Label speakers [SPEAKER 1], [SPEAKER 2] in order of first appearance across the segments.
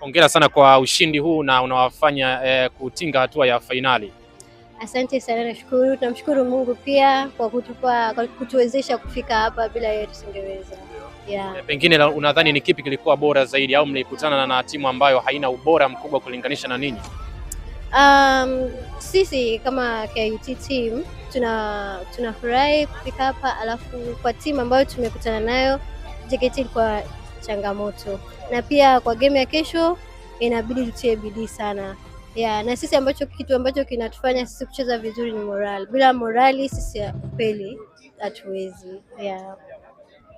[SPEAKER 1] Hongera sana kwa ushindi huu na unawafanya kutinga hatua ya fainali.
[SPEAKER 2] Asante sana, nashukuru. Tunamshukuru Mungu pia kwa kutuwezesha kufika hapa, bila yeye tusingeweza.
[SPEAKER 1] Pengine unadhani ni kipi kilikuwa bora zaidi, au mlikutana na timu ambayo haina ubora mkubwa kulinganisha na ninyi?
[SPEAKER 2] Sisi kama KUT team tunafurahi kufika hapa, alafu kwa timu ambayo tumekutana nayo JKT ilikuwa changamoto, na pia kwa game ya kesho inabidi tutie bidii sana. Na sisi kitu ambacho kinatufanya sisi kucheza vizuri ni morale. Bila morali sisi kweli hatuwezi.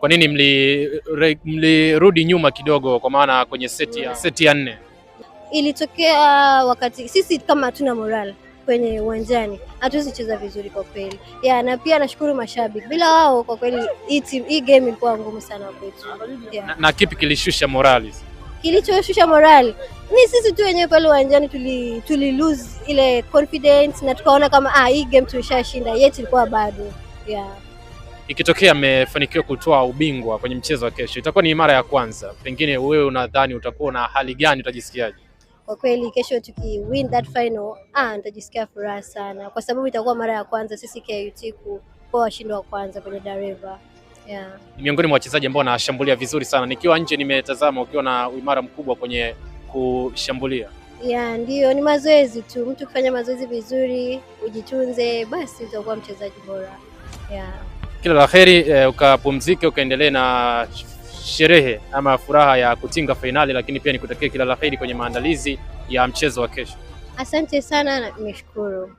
[SPEAKER 1] Kwa nini mlirudi nyuma kidogo, kwa maana kwenye seti ya 4?
[SPEAKER 2] Ilitokea wakati sisi kama hatuna morale kwenye uwanjani hatuwezi cheza vizuri kwa kweli. Na pia nashukuru mashabiki, bila wao kwa kweli hii game ilikuwa ngumu sana kwetu.
[SPEAKER 1] Na kipi kilishusha morali?
[SPEAKER 2] Kilichoshusha morali ni sisi tu wenyewe pale uwanjani, tuli lose ile confidence na tukaona kama hii game tumeshashinda, yet ilikuwa bado.
[SPEAKER 1] Ikitokea mmefanikiwa kutoa ubingwa kwenye mchezo wa kesho, itakuwa ni mara ya kwanza, pengine wewe unadhani utakuwa na hali gani, utajisikiaje?
[SPEAKER 2] Kwa kweli kesho tukiwin that final, nitajisikia furaha sana, kwa sababu itakuwa mara ya kwanza sisi KUT kuwa washindi wa kwanza kwenye Dar River.
[SPEAKER 1] Ni miongoni mwa wachezaji ambao wanashambulia vizuri sana. Nikiwa nje nimetazama ukiwa na uimara mkubwa kwenye kushambulia.
[SPEAKER 2] Ndio, ni mazoezi tu. Mtu kufanya mazoezi vizuri, ujitunze, basi utakuwa mchezaji bora.
[SPEAKER 1] Kila la heri, ukapumzike, ukaendelee na sherehe ama furaha ya kutinga fainali, lakini pia nikutakia kila la heri kwenye maandalizi ya mchezo wa kesho.
[SPEAKER 2] Asante sana na nimeshukuru.